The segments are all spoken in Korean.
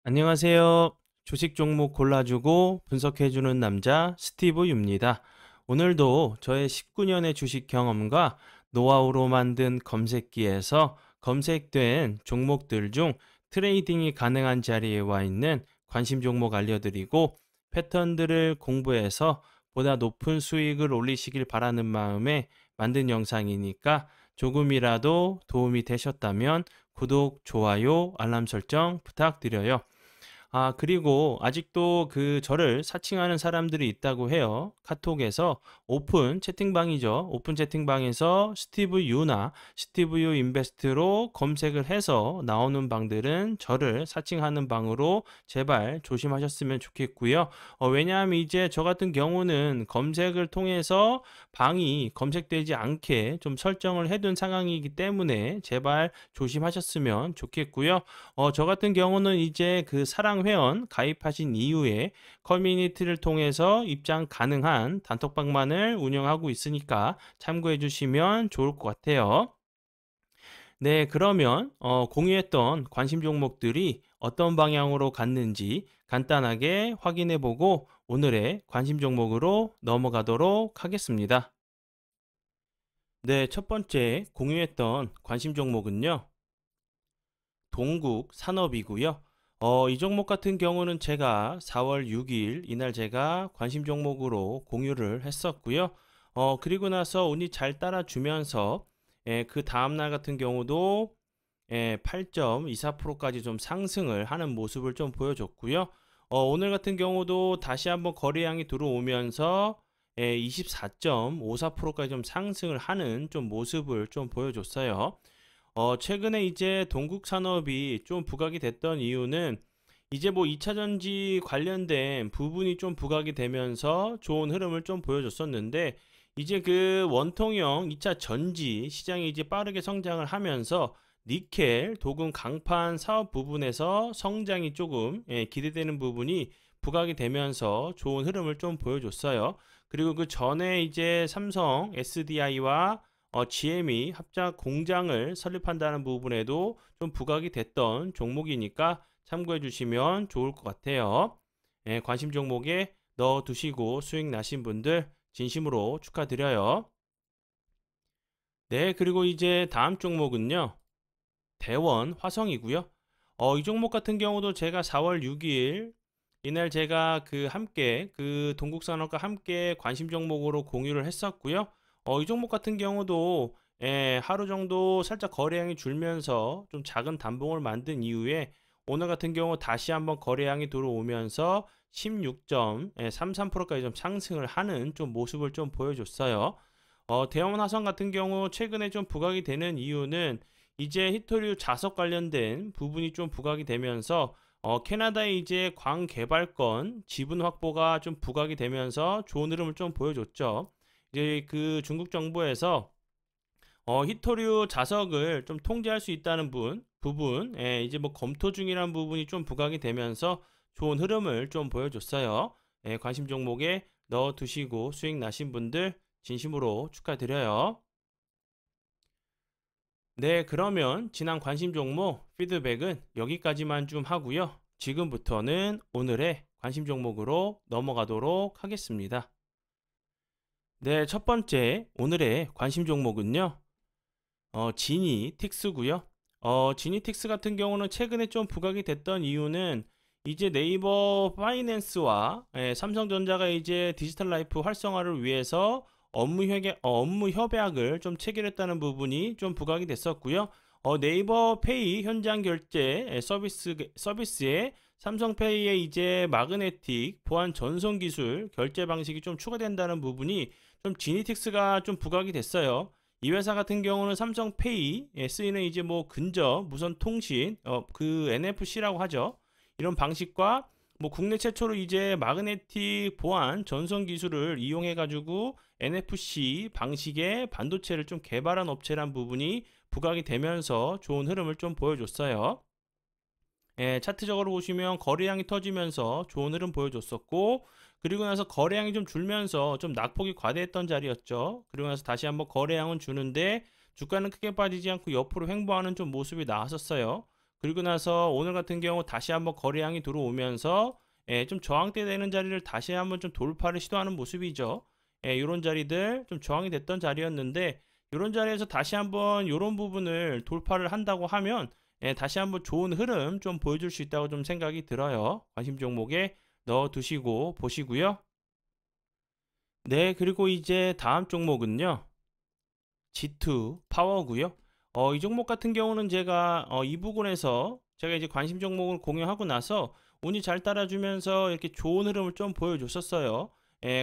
안녕하세요. 주식 종목 골라주고 분석해주는 남자 스티브 유입니다. 오늘도 저의 19년의 주식 경험과 노하우로 만든 검색기에서 검색된 종목들 중 트레이딩이 가능한 자리에 와 있는 관심 종목 알려드리고 패턴들을 공부해서 보다 높은 수익을 올리시길 바라는 마음에 만든 영상이니까 조금이라도 도움이 되셨다면 구독, 좋아요, 알람 설정 부탁드려요. 그리고 아직도 저를 사칭하는 사람들이 있다고 해요. 카톡에서 오픈 채팅방이죠. 오픈 채팅방에서 스티브 유나 스티브 유 인베스트로 검색을 해서 나오는 방들은 저를 사칭하는 방으로 제발 조심하셨으면 좋겠고요. 왜냐하면 이제 저 같은 경우는 검색을 통해서 방이 검색되지 않게 좀 설정을 해둔 상황이기 때문에 제발 조심하셨으면 좋겠고요. 저 같은 경우는 이제 사랑 회원 가입하신 이후에 커뮤니티를 통해서 입장 가능한 단톡방만을 운영하고 있으니까 참고해 주시면 좋을 것 같아요. 네, 그러면 공유했던 관심 종목들이 어떤 방향으로 갔는지 간단하게 확인해 보고 오늘의 관심 종목으로 넘어가도록 하겠습니다. 네, 첫 번째 공유했던 관심 종목은요. 동국 산업이고요. 이 종목 같은 경우는 제가 4월 6일 이날 제가 관심 종목으로 공유를 했었고요. 그리고 나서 운이 잘 따라주면서 그 다음날 같은 경우도 8.24%까지 좀 상승을 하는 모습을 좀 보여줬고요. 오늘 같은 경우도 다시 한번 거래량이 들어오면서 24.54%까지 좀 상승을 하는 좀 모습을 좀 보여줬어요. 최근에 이제 동국 산업이 좀 부각이 됐던 이유는 이제 뭐 2차 전지 관련된 부분이 좀 부각이 되면서 좋은 흐름을 좀 보여줬었는데 이제 원통형 2차 전지 시장이 이제 빠르게 성장을 하면서 니켈, 도금, 강판 사업 부분에서 성장이 조금 기대되는 부분이 부각이 되면서 좋은 흐름을 좀 보여줬어요. 그리고 그 전에 이제 삼성 SDI와 GM이 합작 공장을 설립한다는 부분에도 좀 부각이 됐던 종목이니까 참고해 주시면 좋을 것 같아요. 관심 종목에 넣어 두시고 수익 나신 분들 진심으로 축하드려요. 네, 그리고 이제 다음 종목은요. 대원 화성이고요. 이 종목 같은 경우도 제가 4월 6일 이날 제가 함께 동국산업과 함께 관심 종목으로 공유를 했었고요. 이 종목 같은 경우도 하루 정도 살짝 거래량이 줄면서 좀 작은 단봉을 만든 이후에 오늘 같은 경우 다시 한번 거래량이 들어오면서 16.33%까지 좀 상승을 하는 좀 모습을 좀 보여줬어요. 대원 화성 같은 경우 최근에 좀 부각이 되는 이유는 이제 히토류 자석 관련된 부분이 좀 부각이 되면서 캐나다의 이제 광 개발권 지분 확보가 좀 부각이 되면서 좋은 흐름을 좀 보여줬죠. 이제 중국 정부에서 히토류 자석을 좀 통제할 수 있다는 부분, 이제 뭐 검토 중이라는 부분이 좀 부각이 되면서 좋은 흐름을 좀 보여줬어요. 관심 종목에 넣어 두시고 수익 나신 분들 진심으로 축하드려요. 네, 그러면 지난 관심 종목 피드백은 여기까지만 좀 하고요. 지금부터는 오늘의 관심 종목으로 넘어가도록 하겠습니다. 네, 첫 번째 오늘의 관심 종목은요. 지니틱스고요. 지니틱스 같은 경우는 최근에 좀 부각이 됐던 이유는 이제 네이버 파이낸스와 삼성전자가 이제 디지털 라이프 활성화를 위해서 업무 협약을 좀 체결했다는 부분이 좀 부각이 됐었고요. 네이버 페이 현장 결제 서비스에 삼성페이의 이제 마그네틱 보안 전송 기술 결제 방식이 좀 추가된다는 부분이 좀 지니틱스가 좀 부각이 됐어요. 이 회사 같은 경우는 삼성페이에 쓰이는 이제 뭐 근접 무선 통신 NFC라고 하죠. 이런 방식과 뭐 국내 최초로 이제 마그네틱 보안 전송 기술을 이용해 가지고 NFC 방식의 반도체를 좀 개발한 업체란 부분이 부각이 되면서 좋은 흐름을 좀 보여줬어요. 차트적으로 보시면 거래량이 터지면서 좋은 흐름 보여줬었고 그리고 나서 거래량이 좀 줄면서 좀 낙폭이 과대했던 자리였죠. 그리고 나서 다시 한번 거래량은 주는데 주가는 크게 빠지지 않고 옆으로 횡보하는 좀 모습이 나왔었어요. 그리고 나서 오늘 같은 경우 다시 한번 거래량이 들어오면서 좀 저항대 되는 자리를 다시 한번 좀 돌파를 시도하는 모습이죠. 요런 자리들 좀 저항이 됐던 자리였는데 요런 자리에서 다시 한번 요런 부분을 돌파를 한다고 하면 다시 한번 좋은 흐름 좀 보여줄 수 있다고 좀 생각이 들어요. 관심 종목에 넣어 두시고 보시고요. 네, 그리고 이제 다음 종목은요. G2 파워고요. 이 종목 같은 경우는 제가 이 부분에서 제가 이제 관심 종목을 공유하고 나서 운이 잘 따라주면서 이렇게 좋은 흐름을 좀 보여줬었어요.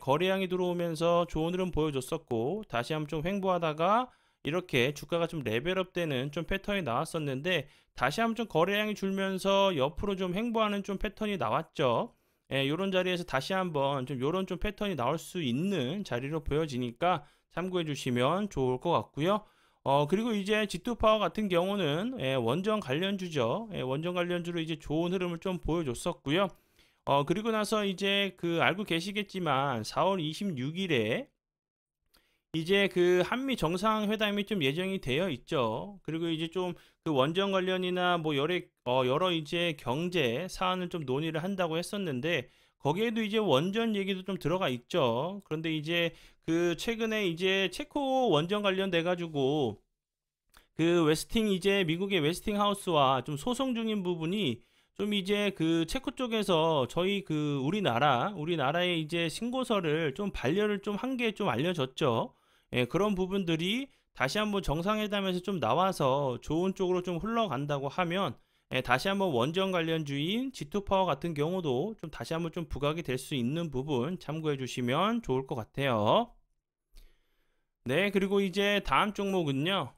거래량이 들어오면서 좋은 흐름 보여줬었고 다시 한번 좀 횡보하다가 이렇게 주가가 좀 레벨업 되는 좀 패턴이 나왔었는데 다시 한번 좀 거래량이 줄면서 옆으로 좀 횡보하는 좀 패턴이 나왔죠. 요런 자리에서 다시 한번 좀 요런 좀 패턴이 나올 수 있는 자리로 보여지니까 참고해 주시면 좋을 것 같고요. 그리고 이제 G2 파워 같은 경우는 원전 관련주죠. 원전 관련주로 이제 좋은 흐름을 좀 보여줬었고요. 그리고 나서 이제 그 알고 계시겠지만 4월 26일에 이제 그 한미 정상회담이 좀 예정이 되어 있죠. 그리고 이제 좀 그 원전 관련이나 뭐 여러 이제 경제 사안을 좀 논의를 한다고 했었는데 거기에도 이제 원전 얘기도 좀 들어가 있죠. 그런데 이제 그 최근에 이제 체코 원전 관련돼 가지고 그 웨스팅 이제 미국의 웨스팅하우스와 좀 소송 중인 부분이 좀 이제 그 체코 쪽에서 저희 그 우리나라의 이제 신고서를 좀 반려를 좀 한 게 좀 알려졌죠. 그런 부분들이 다시 한번 정상회담에서 좀 나와서 좋은 쪽으로 좀 흘러간다고 하면 다시 한번 원전 관련주인 G2파워 같은 경우도 좀 다시 한번 좀 부각이 될 수 있는 부분 참고해 주시면 좋을 것 같아요. 네, 그리고 이제 다음 종목은요.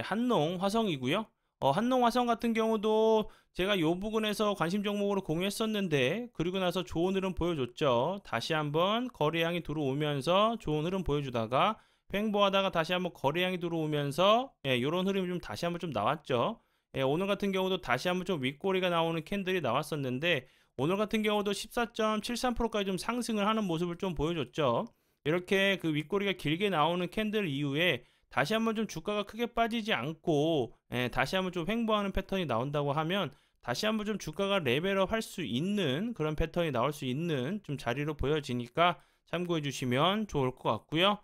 한농 화성이고요. 한농 화성 같은 경우도 제가 요 부분에서 관심 종목으로 공유했었는데 그리고 나서 좋은 흐름 보여줬죠. 다시 한번 거래량이 들어오면서 좋은 흐름 보여주다가 횡보하다가 다시 한번 거래량이 들어오면서 요런 흐름이 좀 다시 한번 좀 나왔죠. 오늘 같은 경우도 다시 한번 좀 윗꼬리가 나오는 캔들이 나왔었는데 오늘 같은 경우도 14.73%까지 좀 상승을 하는 모습을 좀 보여줬죠. 이렇게 그 윗꼬리가 길게 나오는 캔들 이후에 다시 한번 좀 주가가 크게 빠지지 않고 다시 한번 좀 횡보하는 패턴이 나온다고 하면 다시 한번 좀 주가가 레벨업 할 수 있는 그런 패턴이 나올 수 있는 좀 자리로 보여지니까 참고해 주시면 좋을 것 같고요.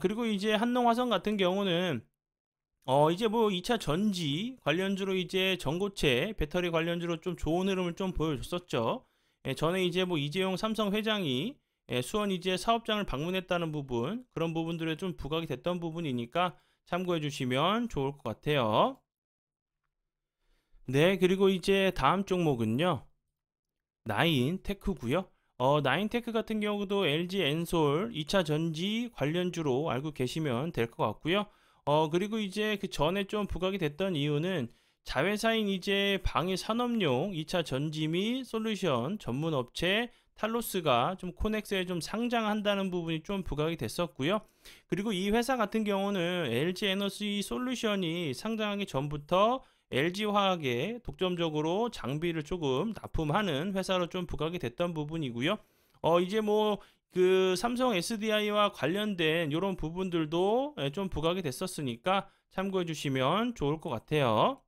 그리고 이제 한농화성 같은 경우는 이제 뭐 2차 전지 관련주로 이제 전고체 배터리 관련주로 좀 좋은 흐름을 좀 보여줬었죠. 전에 이제 뭐 이재용 삼성 회장이 수원 이제 사업장을 방문했다는 부분, 그런 부분들에 좀 부각이 됐던 부분이니까 참고해 주시면 좋을 것 같아요. 네, 그리고 이제 다음 종목은요. 나인테크고요. 나인테크 같은 경우도 LG 엔솔 2차 전지 관련주로 알고 계시면 될 것 같고요. 그리고 이제 그 전에 좀 부각이 됐던 이유는 자회사인 이제 방위 산업용 2차 전지 및 솔루션 전문 업체 탈로스가 좀 코넥스에 좀 상장한다는 부분이 좀 부각이 됐었고요. 그리고 이 회사 같은 경우는 LG 에너지 솔루션이 상장하기 전부터 LG화학에 독점적으로 장비를 조금 납품하는 회사로 좀 부각이 됐던 부분이고요. 이제 뭐 그 삼성 SDI와 관련된 이런 부분들도 좀 부각이 됐었으니까 참고해 주시면 좋을 것 같아요.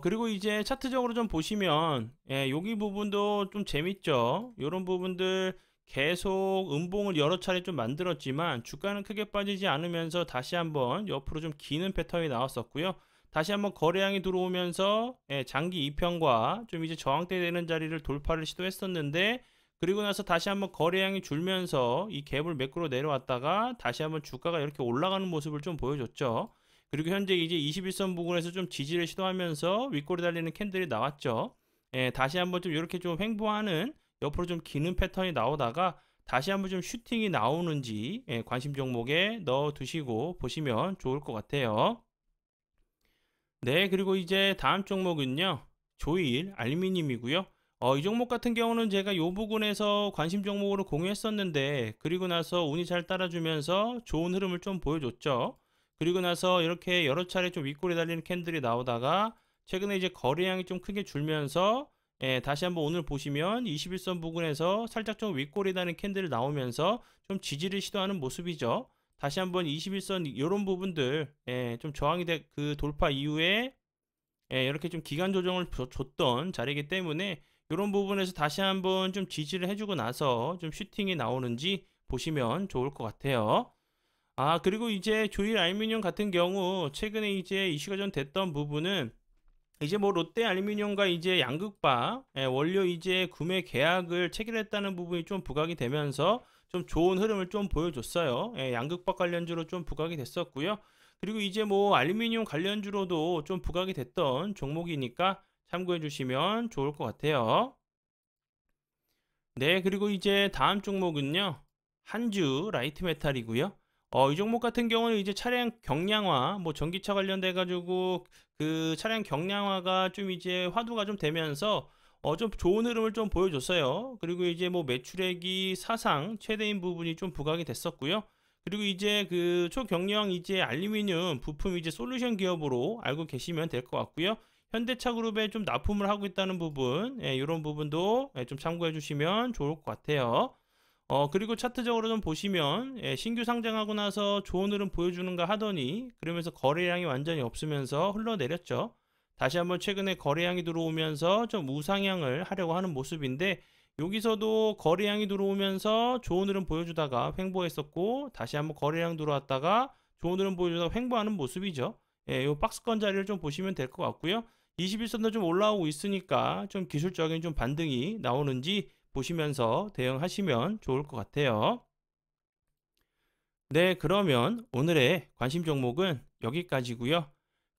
그리고 이제 차트적으로 좀 보시면 여기 부분도 좀 재밌죠. 이런 부분들 계속 음봉을 여러 차례 좀 만들었지만 주가는 크게 빠지지 않으면서 다시 한번 옆으로 좀 기는 패턴이 나왔었고요. 다시 한번 거래량이 들어오면서 장기 2평과 좀 이제 저항대 되는 자리를 돌파를 시도했었는데 그리고 나서 다시 한번 거래량이 줄면서 이 갭을 매꾸러 내려왔다가 다시 한번 주가가 이렇게 올라가는 모습을 좀 보여줬죠. 그리고 현재 이제 21선 부근에서 좀 지지를 시도하면서 윗꼬리 달리는 캔들이 나왔죠. 다시 한번 좀 이렇게 좀 횡보하는 옆으로 좀 기는 패턴이 나오다가 다시 한번 좀 슈팅이 나오는지 관심 종목에 넣어 두시고 보시면 좋을 것 같아요. 네, 그리고 이제 다음 종목은요. 조일 알루미늄이고요. 이 종목 같은 경우는 제가 요 부분에서 관심 종목으로 공유했었는데 그리고 나서 운이 잘 따라주면서 좋은 흐름을 좀 보여줬죠. 그리고 나서 이렇게 여러 차례 좀 윗골이 달리는 캔들이 나오다가 최근에 이제 거래량이 좀 크게 줄면서 다시 한번 오늘 보시면 21선 부근에서 살짝 좀 윗골이 달리는 캔들이 나오면서 좀 지지를 시도하는 모습이죠. 다시 한번 21선 이런 부분들 좀 저항이 그 돌파 이후에 이렇게 좀 기간 조정을 줬던 자리이기 때문에 이런 부분에서 다시 한번 좀 지지를 해주고 나서 좀 슈팅이 나오는지 보시면 좋을 것 같아요. 그리고 이제 조일 알루미늄 같은 경우 최근에 이제 이슈가 좀 됐던 부분은 이제 뭐 롯데 알루미늄과 이제 양극박 원료 이제 구매 계약을 체결했다는 부분이 좀 부각이 되면서 좀 좋은 흐름을 좀 보여줬어요. 양극박 관련주로 좀 부각이 됐었고요. 그리고 이제 뭐 알루미늄 관련주로도 좀 부각이 됐던 종목이니까 참고해 주시면 좋을 것 같아요. 네, 그리고 이제 다음 종목은요. 한주 라이트 메탈이고요. 이 종목 같은 경우는 이제 차량 경량화, 뭐 전기차 관련돼 가지고 그 차량 경량화가 좀 이제 화두가 좀 되면서 좀 좋은 흐름을 좀 보여줬어요. 그리고 이제 뭐 매출액이 사상 최대인 부분이 좀 부각이 됐었고요. 그리고 이제 그 초경량 이제 알루미늄 부품 이제 솔루션 기업으로 알고 계시면 될 것 같고요. 현대차 그룹에 좀 납품을 하고 있다는 부분, 이런 부분도 좀 참고해 주시면 좋을 것 같아요. 그리고 차트적으로 좀 보시면 신규 상장하고 나서 좋은 흐름 보여주는가 하더니 그러면서 거래량이 완전히 없으면서 흘러내렸죠. 다시 한번 최근에 거래량이 들어오면서 좀 우상향을 하려고 하는 모습인데 여기서도 거래량이 들어오면서 좋은 흐름 보여주다가 횡보했었고 다시 한번 거래량 들어왔다가 좋은 흐름 보여주다가 횡보하는 모습이죠. 이 박스권 자리를 좀 보시면 될 것 같고요. 21선도 좀 올라오고 있으니까 좀 기술적인 좀 반등이 나오는지 보시면서 대응하시면 좋을 것 같아요. 네, 그러면 오늘의 관심 종목은 여기까지고요.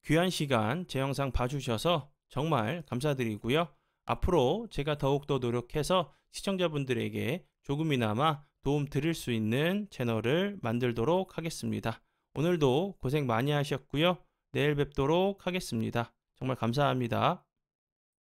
귀한 시간 제 영상 봐주셔서 정말 감사드리고요. 앞으로 제가 더욱더 노력해서 시청자분들에게 조금이나마 도움 드릴 수 있는 채널을 만들도록 하겠습니다. 오늘도 고생 많이 하셨고요. 내일 뵙도록 하겠습니다. 정말 감사합니다.